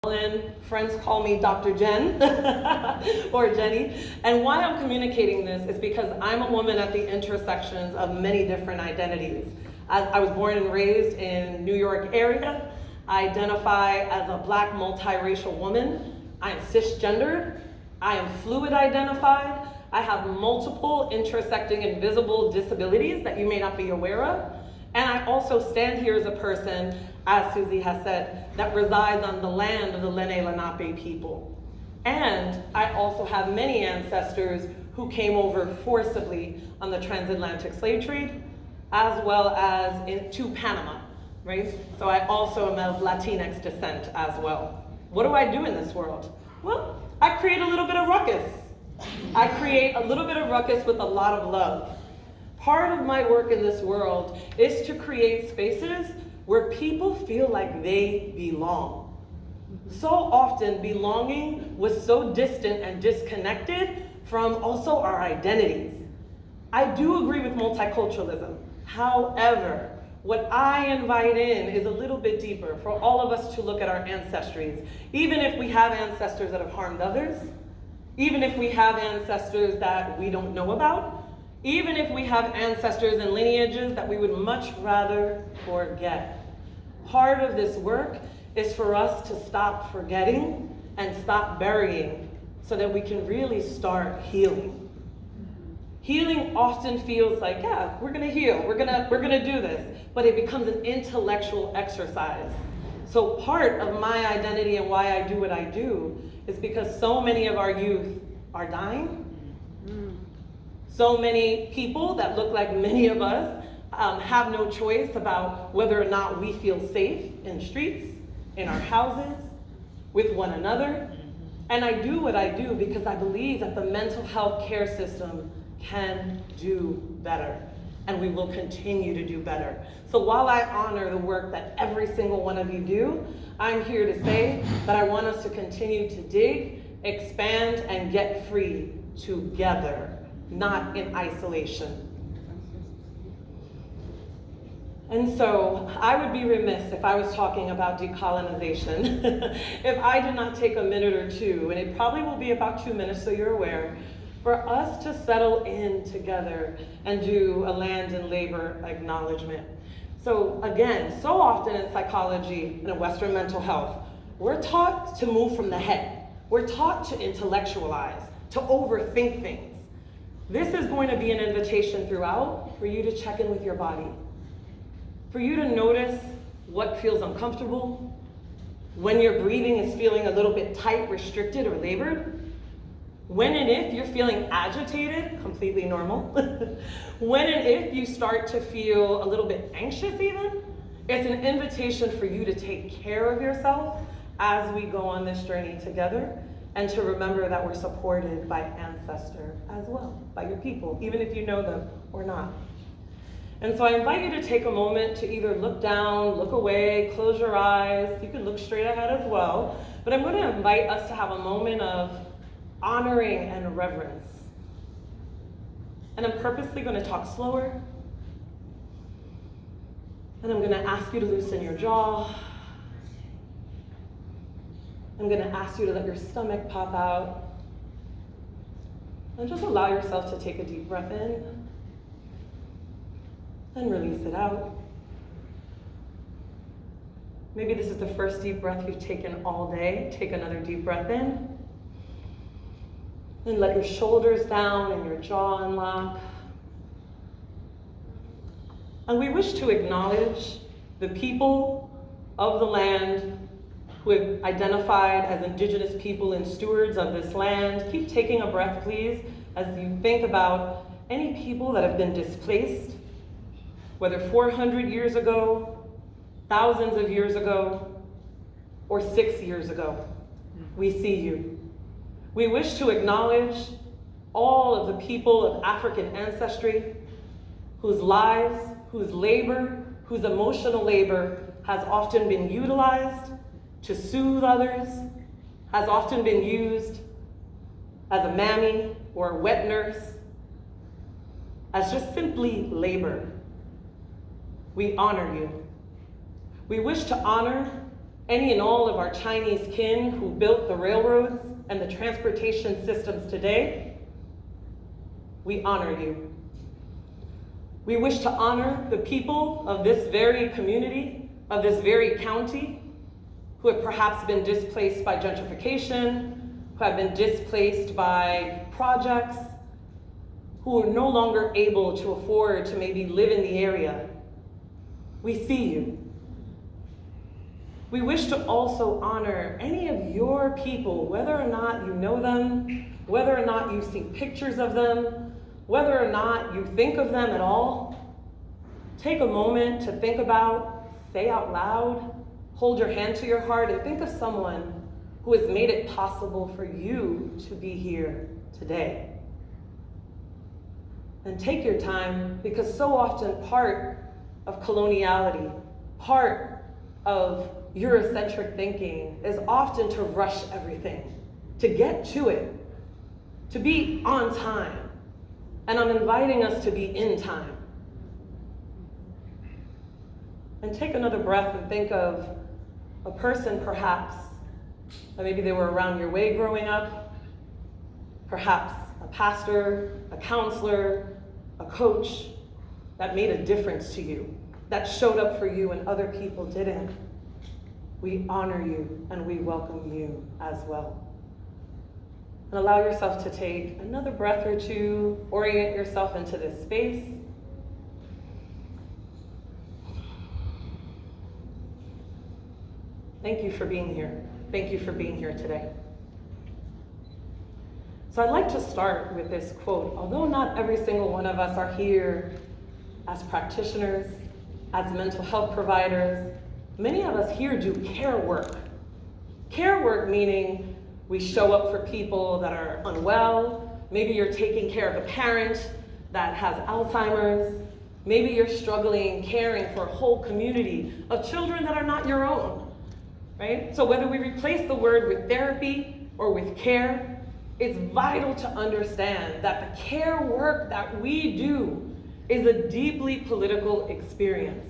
Mullan. Friends call me Dr. Jen or Jenny. And why I'm communicating this is because I'm a woman at the intersections of many different identities. I was born and raised in New York area. I identify as a Black multiracial woman. I am cisgendered. I am fluid identified. I have multiple intersecting invisible disabilities that you may not be aware of. And I also stand here as a person, as Susie has said, that resides on the land of the Lenni Lenape people. And I also have many ancestors who came over forcibly on the transatlantic slave trade, as well as to Panama, right? So I also am of Latinx descent as well. What do I do in this world? Well, I create a little bit of ruckus. I create a little bit of ruckus with a lot of love. Part of my work in this world is to create spaces where people feel like they belong. So often belonging was so distant and disconnected from also our identities. I do agree with multiculturalism. However, what I invite in is a little bit deeper for all of us to look at our ancestries. Even if we have ancestors that have harmed others, even if we have ancestors that we don't know about, even if we have ancestors and lineages that we would much rather forget. Part of this work is for us to stop forgetting and stop burying so that we can really start healing. Healing often feels like, yeah, we're gonna heal, we're gonna do this, but it becomes an intellectual exercise. So part of my identity and why I do what I do is because so many of our youth are dying. So many people that look like many of us have no choice about whether or not we feel safe in the streets, in our houses, with one another. And I do what I do because I believe that the mental health care system can do better, and we will continue to do better. So while I honor the work that every single one of you do, I'm here to say that I want us to continue to dig, expand, and get free together, not in isolation. And so I would be remiss if I was talking about decolonization if I did not take a minute or two, and it probably will be about 2 minutes so you're aware, for us to settle in together and do a land and labor acknowledgement. So again, so often in psychology and in Western mental health, we're taught to move from the head. We're taught to intellectualize, to overthink things. This is going to be an invitation throughout for you to check in with your body, for you to notice what feels uncomfortable, when your breathing is feeling a little bit tight, restricted, or labored, when and if you're feeling agitated, completely normal, when and if you start to feel a little bit anxious even, it's an invitation for you to take care of yourself as we go on this journey together, and to remember that we're supported by ancestor as well, by your people, even if you know them or not. And so I invite you to take a moment to either look down, look away, close your eyes. You can look straight ahead as well. But I'm going to invite us to have a moment of honoring and reverence. And I'm purposely going to talk slower. And I'm going to ask you to loosen your jaw. I'm going to ask you to let your stomach pop out. And just allow yourself to take a deep breath in and release it out. Maybe this is the first deep breath you've taken all day. Take another deep breath in. And let your shoulders down and your jaw unlock. And we wish to acknowledge the people of the land who have identified as indigenous people and stewards of this land. Keep taking a breath, please, as you think about any people that have been displaced, whether 400 years ago, thousands of years ago, or 6 years ago. We see you. We wish to acknowledge all of the people of African ancestry whose lives, whose labor, whose emotional labor has often been utilized to soothe others, has often been used as a mammy or a wet nurse, as just simply labor. We honor you. We wish to honor any and all of our Chinese kin who built the railroads and the transportation systems today, we honor you. We wish to honor the people of this very community, of this very county, who have perhaps been displaced by gentrification, who have been displaced by projects, who are no longer able to afford to maybe live in the area. We see you. We wish to also honor any of your people, whether or not you know them, whether or not you see pictures of them, whether or not you think of them at all. Take a moment to think about, say out loud, hold your hand to your heart, and think of someone who has made it possible for you to be here today. And take your time, because so often part of coloniality, part of Eurocentric thinking is often to rush everything, to get to it, to be on time. And I'm inviting us to be in time. And take another breath and think of a person perhaps, that maybe they were around your way growing up, perhaps a pastor, a counselor, a coach that made a difference to you, that showed up for you when other people didn't. We honor you and we welcome you as well. And allow yourself to take another breath or two, orient yourself into this space. Thank you for being here. Thank you for being here today. So I'd like to start with this quote. Although not every single one of us are here as practitioners, as mental health providers, many of us here do care work. Care work meaning we show up for people that are unwell. Maybe you're taking care of a parent that has Alzheimer's. Maybe you're struggling caring for a whole community of children that are not your own, right? So whether we replace the word with therapy or with care, it's vital to understand that the care work that we do is a deeply political experience.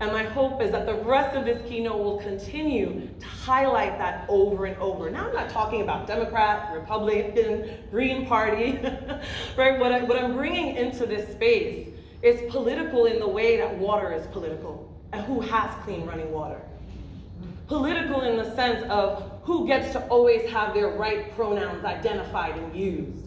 And my hope is that the rest of this keynote will continue to highlight that over and over. Now I'm not talking about Democrat, Republican, Green Party, right? What I'm bringing into this space is political in the way that water is political and who has clean running water. Political in the sense of who gets to always have their right pronouns identified and used.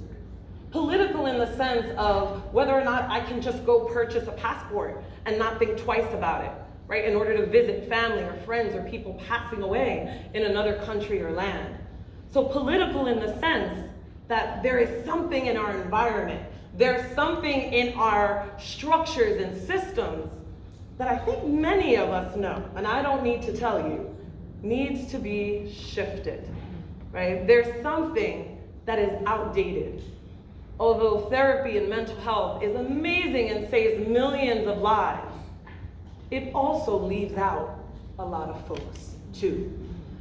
Political in the sense of whether or not I can just go purchase a passport and not think twice about it, right? In order to visit family or friends or people passing away in another country or land. So political in the sense that there is something in our environment, there's something in our structures and systems that I think many of us know, and I don't need to tell you, needs to be shifted, right? There's something that is outdated. Although therapy and mental health is amazing and saves millions of lives, it also leaves out a lot of folks too.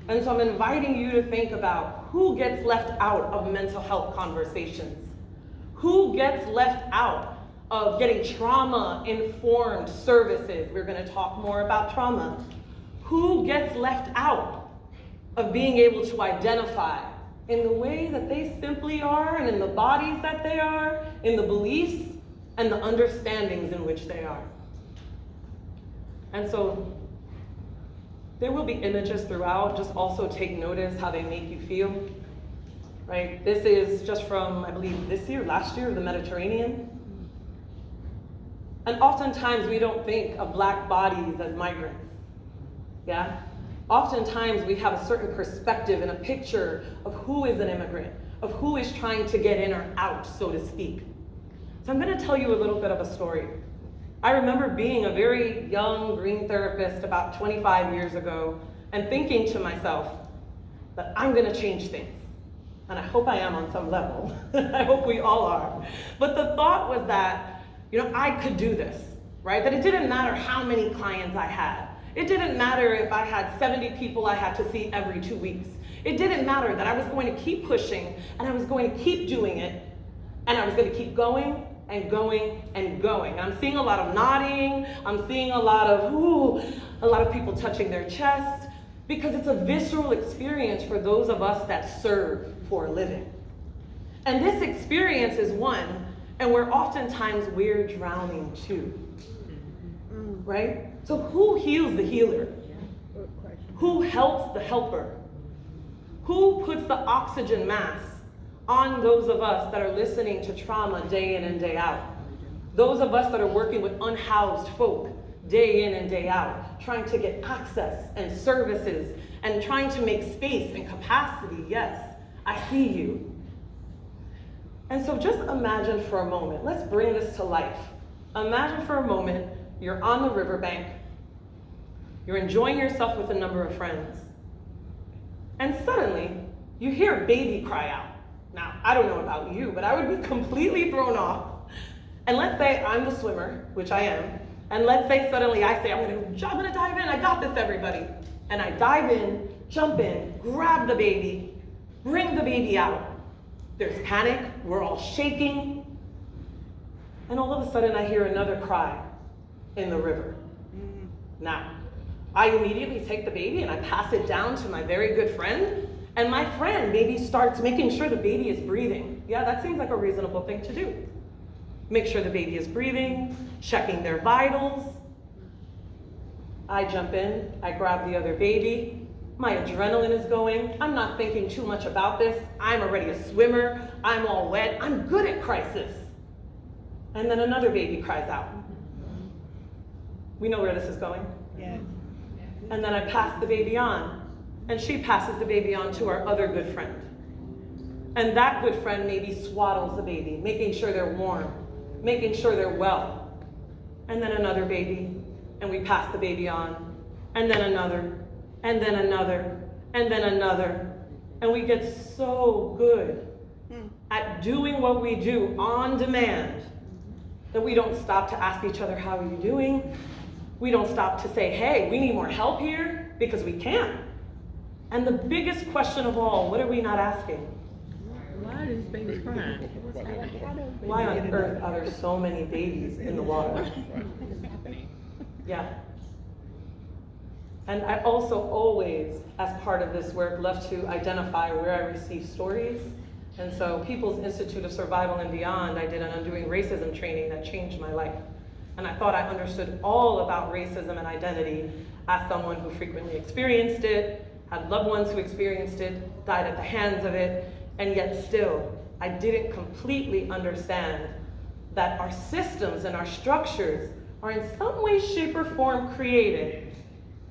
And so I'm inviting you to think about who gets left out of mental health conversations, who gets left out of getting trauma-informed services. We're gonna talk more about trauma. Who gets left out of being able to identify in the way that they simply are and in the bodies that they are, in the beliefs and the understandings in which they are. And so there will be images throughout. Just also take notice how they make you feel, right? This is just from, I believe, last year, the Mediterranean. And oftentimes we don't think of Black bodies as migrants. Yeah? Oftentimes we have a certain perspective and a picture of who is an immigrant, of who is trying to get in or out, so to speak. So I'm gonna tell you a little bit of a story. I remember being a very young green therapist about 25 years ago and thinking to myself that I'm gonna change things. And I hope I am on some level. I hope we all are. But the thought was that, I could do this, right? That it didn't matter how many clients I had. It didn't matter if I had 70 people I had to see every 2 weeks. It didn't matter that I was going to keep pushing and I was going to keep doing it and I was going to keep going and going and going. And I'm seeing a lot of nodding. I'm seeing a lot of people touching their chest because it's a visceral experience for those of us that serve for a living. And this experience is one, and where oftentimes we're drowning too, right? So who heals the healer? Who helps the helper? Who puts the oxygen mask on those of us that are listening to trauma day in and day out? Those of us that are working with unhoused folk day in and day out, trying to get access and services and trying to make space and capacity. Yes, I see you. And so just imagine for a moment, let's bring this to life. Imagine for a moment, you're on the riverbank, you're enjoying yourself with a number of friends, and suddenly you hear a baby cry out. Now, I don't know about you, but I would be completely thrown off. And let's say I'm the swimmer, which I am, and let's say suddenly I say, I'm gonna dive in, I got this, everybody. And I dive in, jump in, grab the baby, bring the baby out. There's panic, we're all shaking, and all of a sudden I hear another cry in the river. Now, I immediately take the baby and I pass it down to my very good friend, and my friend maybe starts making sure the baby is breathing. Yeah, that seems like a reasonable thing to do. Make sure the baby is breathing, checking their vitals. I jump in, I grab the other baby. My adrenaline is going. I'm not thinking too much about this. I'm already a swimmer. I'm all wet. I'm good at crisis. And then another baby cries out. We know where this is going. Yeah. And then I pass the baby on, and she passes the baby on to our other good friend. And that good friend maybe swaddles the baby, making sure they're warm, making sure they're well. And then another baby, and we pass the baby on, and then another, and then another, and then another. And we get so good at doing what we do on demand that we don't stop to ask each other, how are you doing? We don't stop to say, hey, we need more help here, because we can't. And the biggest question of all, what are we not asking? Why are these babies crying? Why on earth are there so many babies in the water? Yeah. And I also always, as part of this work, love to identify where I receive stories. And so People's Institute of Survival and Beyond, I did an Undoing Racism training that changed my life. And I thought I understood all about racism and identity as someone who frequently experienced it, had loved ones who experienced it, died at the hands of it, and yet still, I didn't completely understand that our systems and our structures are in some way, shape, or form created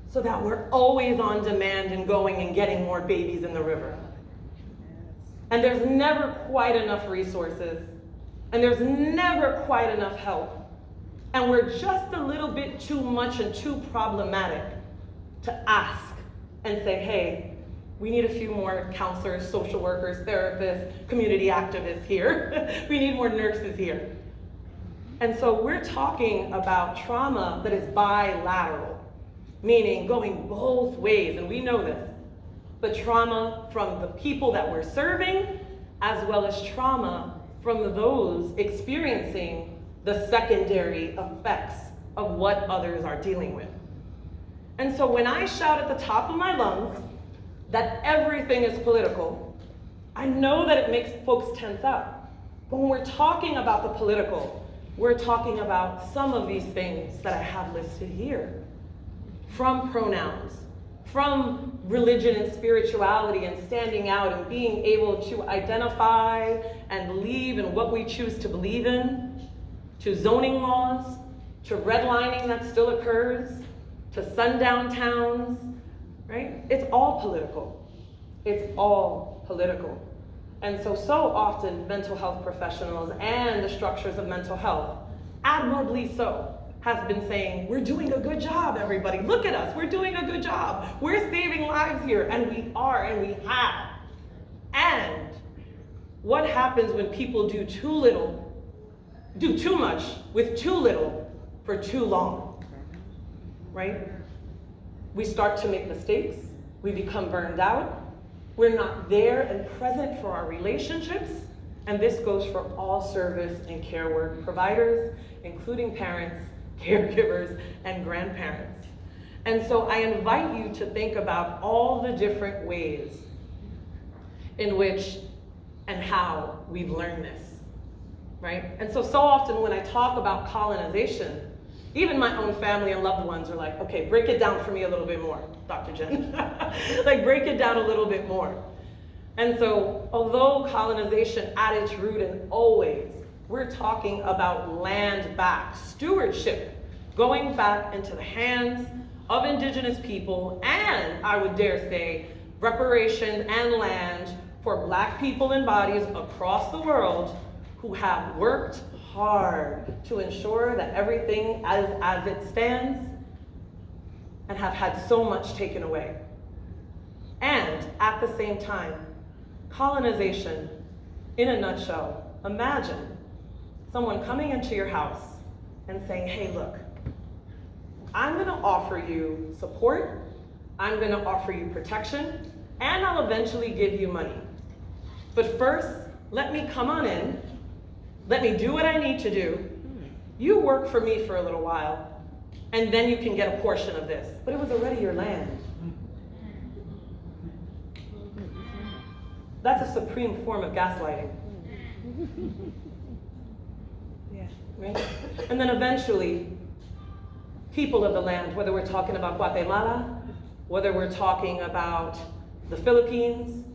so that we're always on demand and going and getting more babies in the river. And there's never quite enough resources, and there's never quite enough help. And we're just a little bit too much and too problematic to ask and say, hey, we need a few more counselors, social workers, therapists, community activists here. We need more nurses here. And so we're talking about trauma that is bilateral, meaning going both ways, and we know this. But trauma from the people that we're serving, as well as trauma from those experiencing the secondary effects of what others are dealing with. And so when I shout at the top of my lungs that everything is political, I know that it makes folks tense up. But when we're talking about the political, we're talking about some of these things that I have listed here. From pronouns, from religion and spirituality and standing out and being able to identify and believe in what we choose to believe in, to zoning laws, to redlining that still occurs, to sundown towns, right? It's all political. It's all political. And so often mental health professionals and the structures of mental health, admirably so, has been saying, we're doing a good job, everybody. Look at us, we're doing a good job. We're saving lives here, and we are, and we have. And what happens when people do too much with too little for too long, right? We start to make mistakes, we become burned out, we're not there and present for our relationships, and this goes for all service and care work providers, including parents, caregivers, and grandparents. And so I invite you to think about all the different ways in which and how we've learned this, right? And so often when I talk about colonization, even my own family and loved ones are like, okay, break it down for me a little bit more, Dr. Jen. Like, break it down a little bit more. And so, although colonization at its root and always, we're talking about land back, stewardship, going back into the hands of indigenous people, and I would dare say, reparations and land for Black people and bodies across the world who have worked hard to ensure that everything as it stands and have had so much taken away. And at the same time, colonization, in a nutshell, imagine someone coming into your house and saying, hey, look, I'm gonna offer you support, I'm gonna offer you protection, and I'll eventually give you money. But first, let me come on in, let me do what I need to do, you work for me for a little while, and then you can get a portion of this. But it was already your land. That's a supreme form of gaslighting. Yeah. Right? And then eventually, people of the land, whether we're talking about Guatemala, whether we're talking about the Philippines,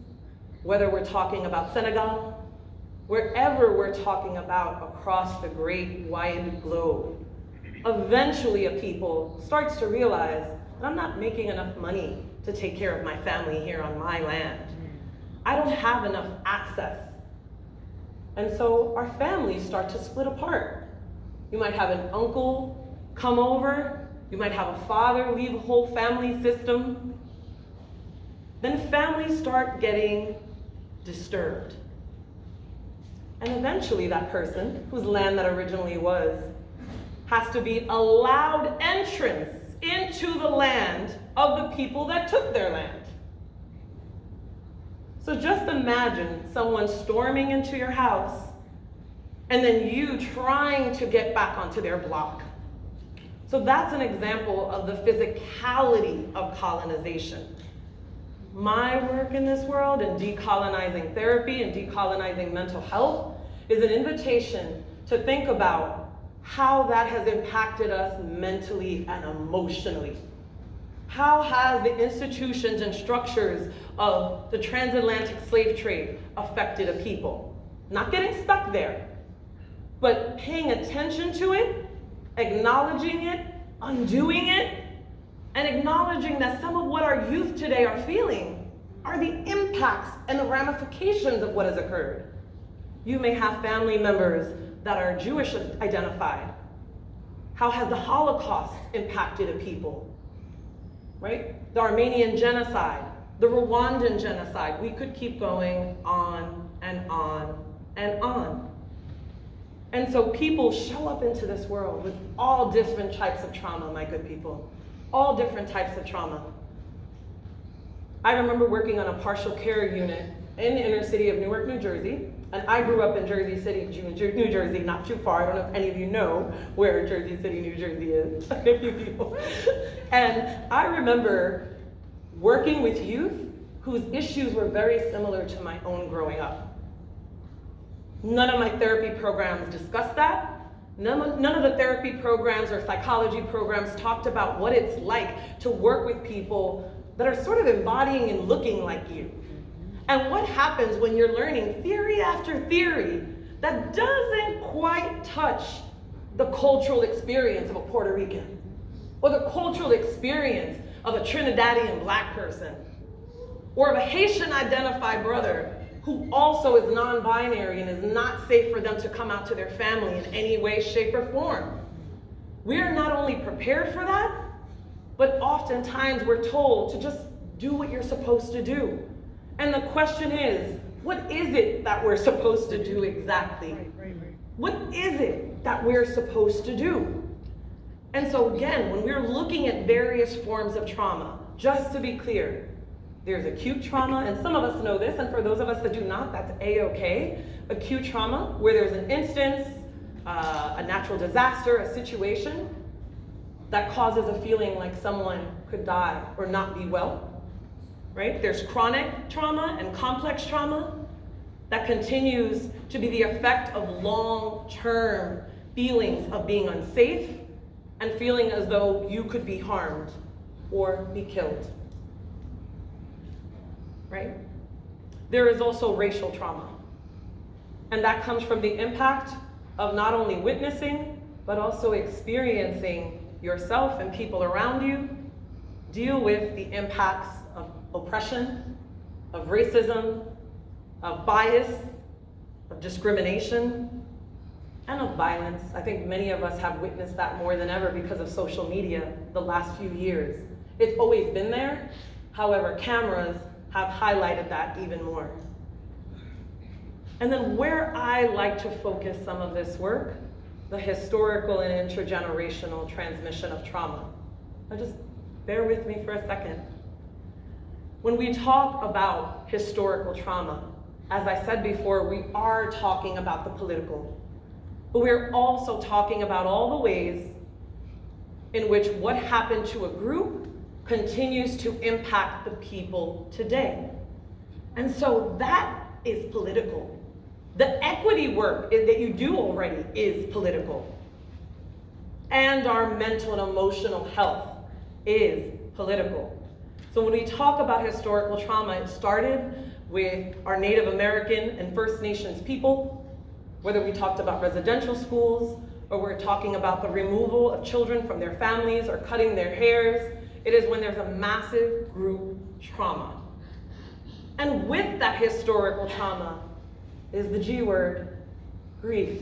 whether we're talking about Senegal, wherever we're talking about across the great wide globe, eventually a people starts to realize that I'm not making enough money to take care of my family here on my land. I don't have enough access. And so our families start to split apart. You might have an uncle come over, you might have a father leave a whole family system. Then families start getting disturbed. And eventually that person, whose land that originally was, has to be allowed entrance into the land of the people that took their land. So just imagine someone storming into your house and then you trying to get back onto their block. So that's an example of the physicality of colonization. My work in this world in decolonizing therapy and decolonizing mental health is an invitation to think about how that has impacted us mentally and emotionally. How has the institutions and structures of the transatlantic slave trade affected a people? Not getting stuck there, but paying attention to it, acknowledging it, undoing it, and acknowledging that some of what our youth today are feeling are the impacts and the ramifications of what has occurred. You may have family members that are Jewish identified. How has the Holocaust impacted a people? Right? The Armenian genocide, the Rwandan genocide. We could keep going on and on and on. And so people show up into this world with all different types of trauma, my good people. All different types of trauma. I remember working on a partial care unit in the inner city of Newark, New Jersey. And I grew up in Jersey City, New Jersey, not too far. I don't know if any of you know where Jersey City, New Jersey is. A few people. And I remember working with youth whose issues were very similar to my own growing up. None of my therapy programs discussed that. None of the therapy programs or psychology programs talked about what it's like to work with people that are sort of embodying and looking like you. And what happens when you're learning theory after theory that doesn't quite touch the cultural experience of a Puerto Rican or the cultural experience of a Trinidadian Black person or of a Haitian identified brother who also is non-binary and is not safe for them to come out to their family in any way, shape, or form. We are not only prepared for that, but oftentimes we're told to just do what you're supposed to do. And the question is, what is it that we're supposed to do exactly? What is it that we're supposed to do? And so again, when we're looking at various forms of trauma, just to be clear, there's acute trauma, and some of us know this, and for those of us that do not, that's A-okay. Acute trauma, where there's an instance, a natural disaster, a situation. that causes a feeling like someone could die or not be well, right? There's chronic trauma and complex trauma that continues to be the effect of long-term feelings of being unsafe and feeling as though you could be harmed or be killed, right? There is also racial trauma, and that comes from the impact of not only witnessing, but also experiencing yourself and people around you deal with the impacts of oppression, of racism, of bias, of discrimination, and of violence. I think many of us have witnessed that more than ever because of social media the last few years. It's always been there. However, cameras have highlighted that even more. And then where I like to focus some of this work, the historical and intergenerational transmission of trauma. Now just bear with me for a second. When we talk about historical trauma, as I said before, we are talking about the political, but we're also talking about all the ways in which what happened to a group continues to impact the people today. And so that is political. The equity work that you do already is political. And our mental and emotional health is political. So when we talk about historical trauma, it started with our Native American and First Nations people, whether we talked about residential schools, or we're talking about the removal of children from their families or cutting their hairs. It is when there's a massive group trauma. And with that historical trauma is the G word, grief.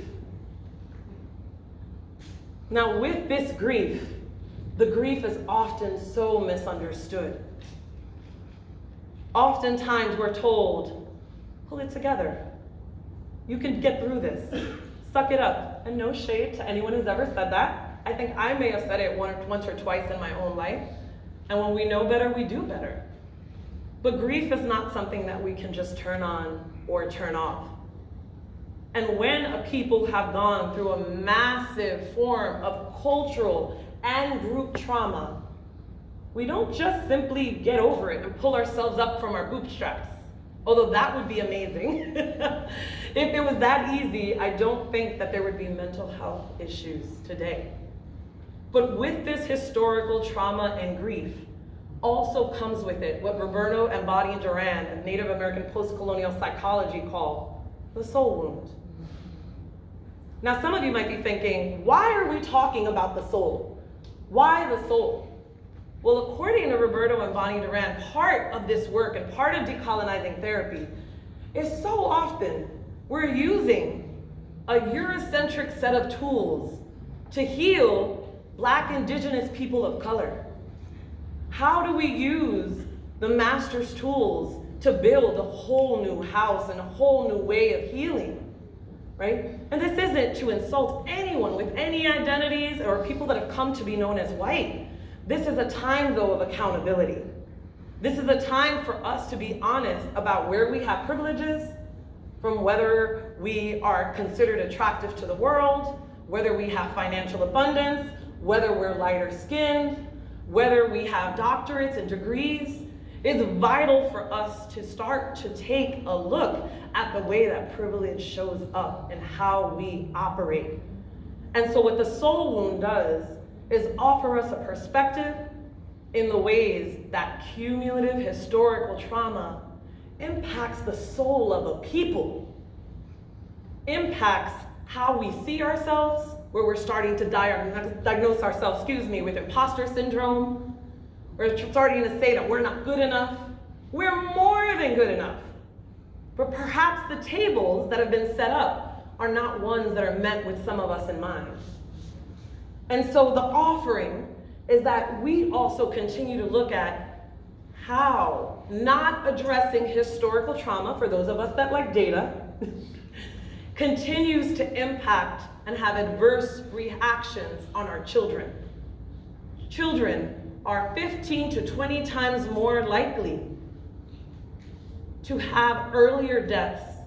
Now with this grief, the grief is often so misunderstood. Oftentimes we're told, pull it together. You can get through this. Suck it up. And no shade to anyone who's ever said that. I think I may have said it once or twice in my own life. And when we know better, we do better. But grief is not something that we can just turn on or turn off. And when a people have gone through a massive form of cultural and group trauma, we don't just simply get over it and pull ourselves up from our bootstraps, although that would be amazing. If it was that easy, I don't think that there would be mental health issues today. But with this historical trauma and grief, also comes with it what Roberto and Bonnie Duran and Native American post-colonial psychology call the soul wound. Now some of you might be thinking, why are we talking about the soul? Why the soul? Well, according to Roberto and Bonnie Duran, part of this work and part of decolonizing therapy is so often we're using a Eurocentric set of tools to heal Black, Indigenous people of color. How do we use the master's tools to build a whole new house and a whole new way of healing, right? And this isn't to insult anyone with any identities or people that have come to be known as white. This is a time, though, of accountability. This is a time for us to be honest about where we have privileges, from whether we are considered attractive to the world, whether we have financial abundance, whether we're lighter skinned, whether we have doctorates and degrees. It's vital for us to start to take a look at the way that privilege shows up and how we operate. And so what the soul wound does is offer us a perspective in the ways that cumulative historical trauma impacts the soul of a people, impacts how we see ourselves, where we're starting to diagnose ourselves, with imposter syndrome. We're starting to say that we're not good enough. We're more than good enough. But perhaps the tables that have been set up are not ones that are met with some of us in mind. And so the offering is that we also continue to look at how not addressing historical trauma, for those of us that like data, continues to impact and have adverse reactions on our children. Children are 15 to 20 times more likely to have earlier deaths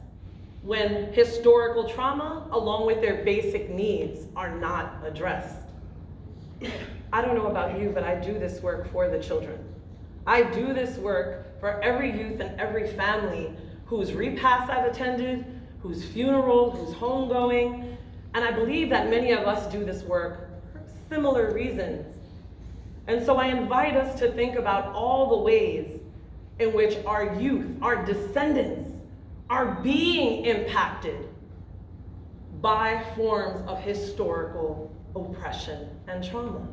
when historical trauma, along with their basic needs, are not addressed. I don't know about you, but I do this work for the children. I do this work for every youth and every family whose repast I've attended, whose funeral, whose homegoing, and I believe that many of us do this work for similar reasons. And so I invite us to think about all the ways in which our youth, our descendants, are being impacted by forms of historical oppression and trauma.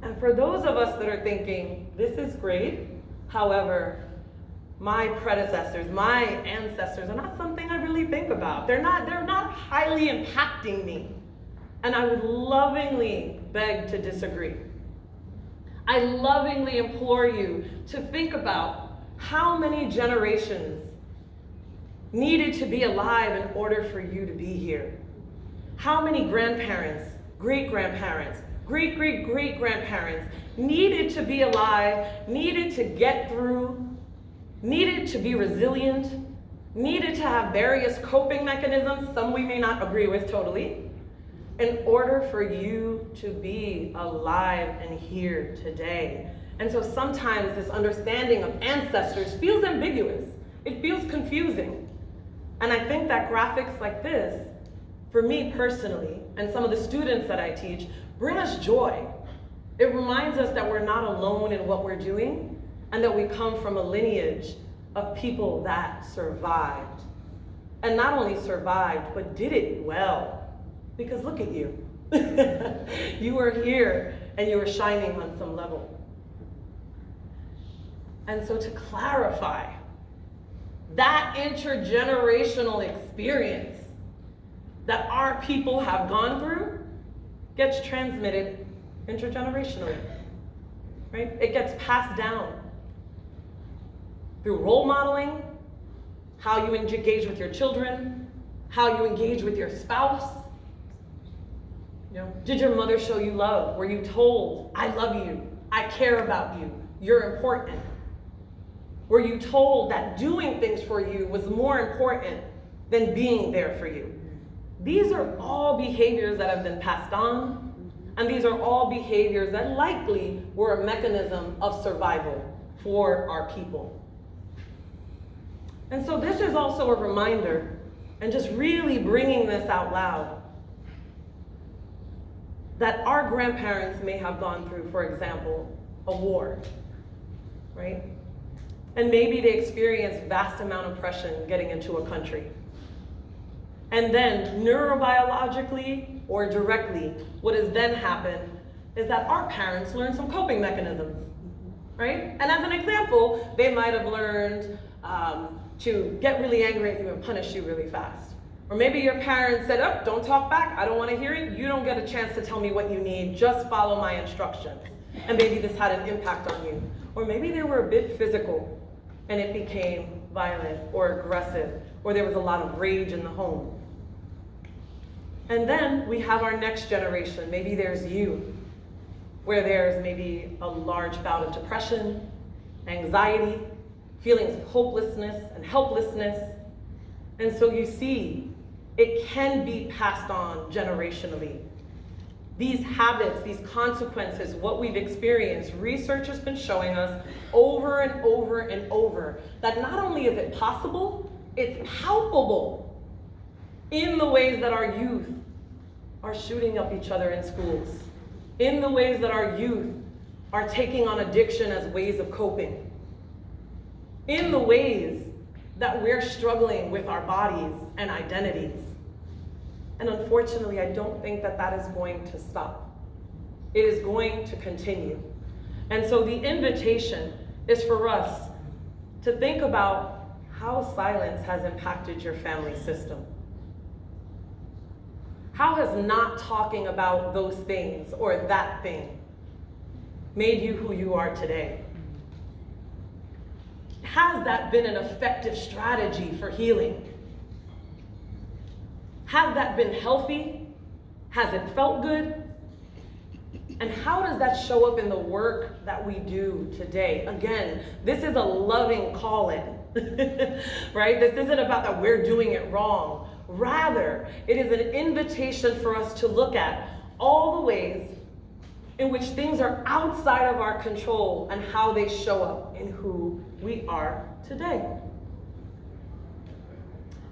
And for those of us that are thinking, this is great, however, my predecessors, my ancestors are not something I really think about. They're not highly impacting me. And I would lovingly beg to disagree. I lovingly implore you to think about how many generations needed to be alive in order for you to be here. How many grandparents, great-grandparents, great-great-great-grandparents needed to be alive, needed to get through, needed to be resilient, needed to have various coping mechanisms, some we may not agree with totally, in order for you to be alive and here today. And so sometimes this understanding of ancestors feels ambiguous. It feels confusing. And I think that graphics like this, for me personally, and some of the students that I teach, bring us joy. It reminds us that we're not alone in what we're doing, and that we come from a lineage of people that survived. And not only survived, but did it well. Because look at you. You are here, and you are shining on some level. And so to clarify, that intergenerational experience that our people have gone through gets transmitted intergenerationally, right? It gets passed down through role modeling, how you engage with your children, how you engage with your spouse. You know, did your mother show you love? Were you told, I love you, I care about you, you're important? Were you told that doing things for you was more important than being there for you? These are all behaviors that have been passed on, and these are all behaviors that likely were a mechanism of survival for our people. And so this is also a reminder, and just really bringing this out loud, that our grandparents may have gone through, for example, a war, right? And maybe they experienced vast amount of oppression getting into a country. And then neurobiologically or directly, what has then happened is that our parents learned some coping mechanisms, right? And as an example, they might have learned to get really angry at you and punish you really fast. Or maybe your parents said, oh, don't talk back, I don't want to hear it. You don't get a chance to tell me what you need, just follow my instructions. And maybe this had an impact on you. Or maybe they were a bit physical and it became violent or aggressive, or there was a lot of rage in the home. And then we have our next generation. Maybe there's you, where there's maybe a large bout of depression, anxiety, feelings of hopelessness and helplessness. And so you see, it can be passed on generationally. These habits, these consequences, what we've experienced, research has been showing us over and over and over that not only is it possible, it's palpable in the ways that our youth are shooting up each other in schools, in the ways that our youth are taking on addiction as ways of coping, in the ways that we're struggling with our bodies and identities. And unfortunately, I don't think that that is going to stop. It is going to continue. And so the invitation is for us to think about how silence has impacted your family system. How has not talking about those things or that thing made you who you are today? Has that been an effective strategy for healing? Has that been healthy? Has it felt good? And how does that show up in the work that we do today? Again, this is a loving call-in, right? This isn't about that we're doing it wrong. Rather, it is an invitation for us to look at all the ways in which things are outside of our control and how they show up in who we are today.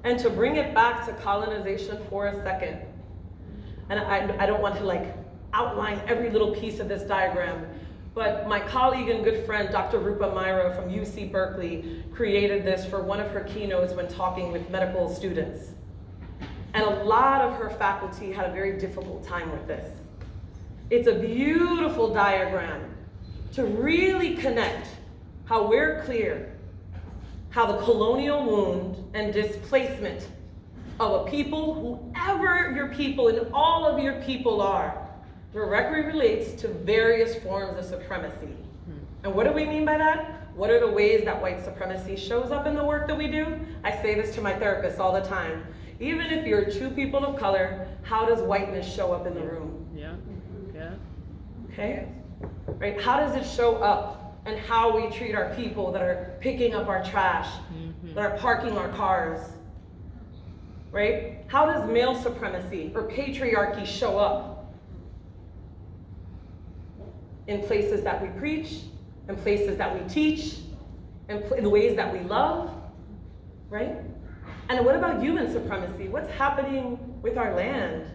And to bring it back to colonization for a second, and I don't want to like outline every little piece of this diagram, but my colleague and good friend, Dr. Rupa Myra from UC Berkeley, created this for one of her keynotes when talking with medical students. And a lot of her faculty had a very difficult time with this. It's a beautiful diagram to really connect how we're clear how the colonial wound and displacement of a people, whoever your people and all of your people are, directly relates to various forms of supremacy. And what do we mean by that? What are the ways that white supremacy shows up in the work that we do? I say this to my therapist all the time. Even if you're two people of color, how does whiteness show up in the room? Yeah. Okay? Right? How does it show up? And how we treat our people that are picking up our trash, that are parking our cars, right? How does male supremacy or patriarchy show up in places that we preach, in places that we teach, in the ways that we love, right? And what about human supremacy? What's happening with our land?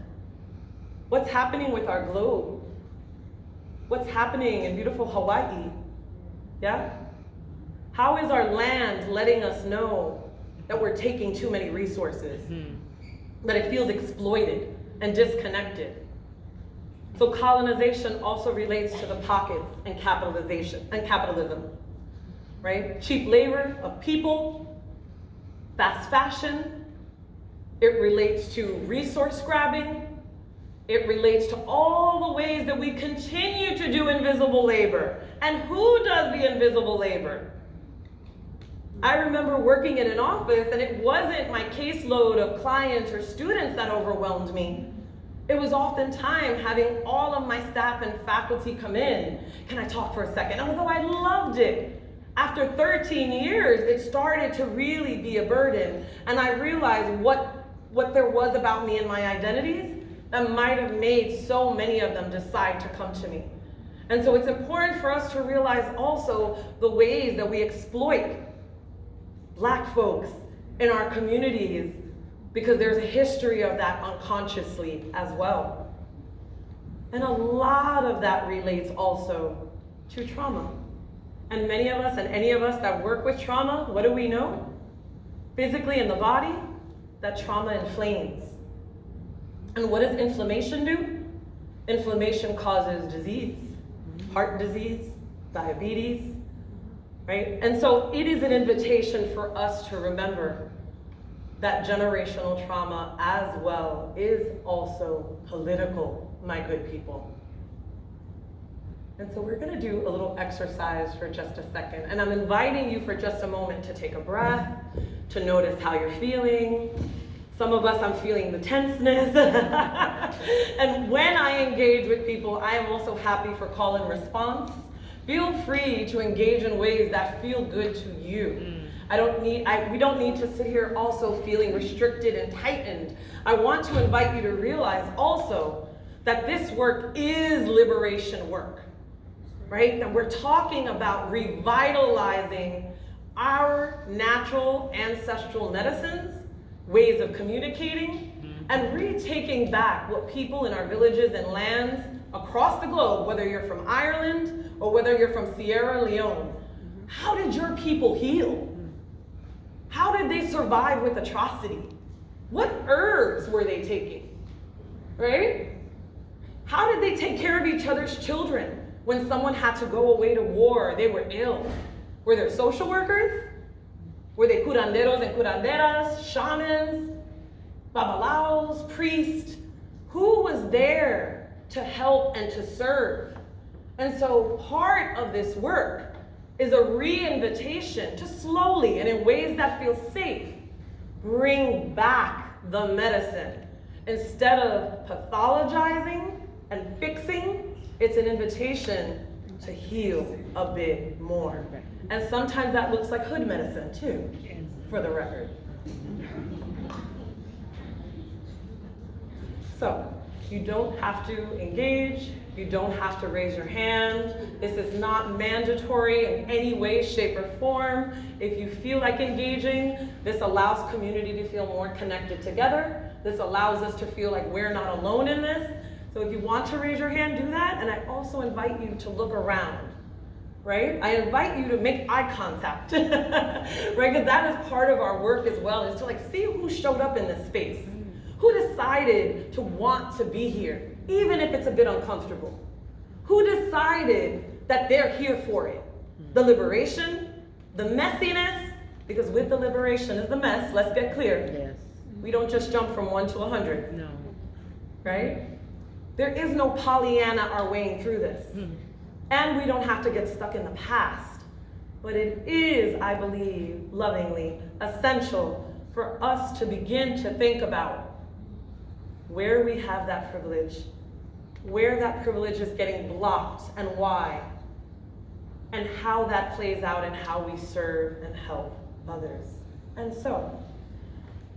What's happening with our globe? What's happening in beautiful Hawaii? Yeah? How is our land letting us know that we're taking too many resources? That it feels exploited and disconnected. So colonization also relates to the pockets and capitalism, right? Cheap labor of people, fast fashion. It relates to resource grabbing. It relates to all the ways that we continue to do invisible labor. And who does the invisible labor? I remember working in an office, and it wasn't my caseload of clients or students that overwhelmed me. It was oftentimes having all of my staff and faculty come in. Can I talk for a second? Although I loved it, after 13 years, it started to really be a burden. And I realized what there was about me and my identities that might have made so many of them decide to come to me. And so it's important for us to realize also the ways that we exploit Black folks in our communities, because there's a history of that unconsciously as well. And a lot of that relates also to trauma. And many of us, and any of us that work with trauma, what do we know? Physically in the body, that trauma inflames. And what does inflammation do? Inflammation causes disease, heart disease, diabetes, right? And so it is an invitation for us to remember that generational trauma as well is also political, my good people. And so we're gonna do a little exercise for just a second. And I'm inviting you for just a moment to take a breath, to notice how you're feeling. Some of us, I'm feeling the tenseness. And when I engage with people, I am also happy for call and response. Feel free to engage in ways that feel good to you. We don't need to sit here also feeling restricted and tightened. I want to invite you to realize also that this work is liberation work, right? That we're talking about revitalizing our natural ancestral medicines, ways of communicating, and retaking back what people in our villages and lands across the globe, whether you're from Ireland or whether you're from Sierra Leone, how did your people heal? How did they survive with atrocity? What herbs were they taking, right? How did they take care of each other's children when someone had to go away to war or they were ill? Were there social workers? Were they curanderos and curanderas, shamans, babalaos, priests? Who was there to help and to serve? And so part of this work is a re-invitation to slowly and in ways that feel safe, bring back the medicine. Instead of pathologizing and fixing, it's an invitation to heal a bit more. And sometimes that looks like hood medicine too, for the record. So, you don't have to engage You don't have to raise your hand. This is not mandatory in any way, shape, or form. If you feel like engaging, this allows community to feel more connected together. This allows us to feel like we're not alone in this. So if you want to raise your hand, do that. And I also invite you to look around, right? I invite you to make eye contact, right? Because that is part of our work as well, is to like see who showed up in this space. Who decided to want to be here, even if it's a bit uncomfortable? Who decided that they're here for it? The liberation, the messiness, because with the liberation is the mess, let's get clear. Yes. We don't just jump from 1 to 100. No. Right? There is no Pollyanna our way through this. And we don't have to get stuck in the past. But it is, I believe, lovingly, essential for us to begin to think about where we have that privilege, where that privilege is getting blocked and why, and how that plays out in how we serve and help others. And so,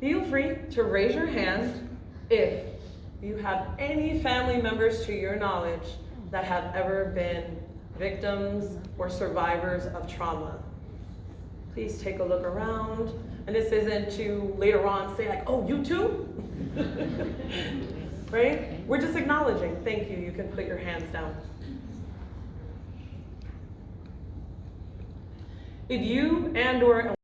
feel free to raise your hand if you have any family members to your knowledge that have ever been victims or survivors of trauma. Please take a look around. And this isn't to later on say like, oh, you too? Right? We're just acknowledging. Thank you. You can put your hands down. If you and/or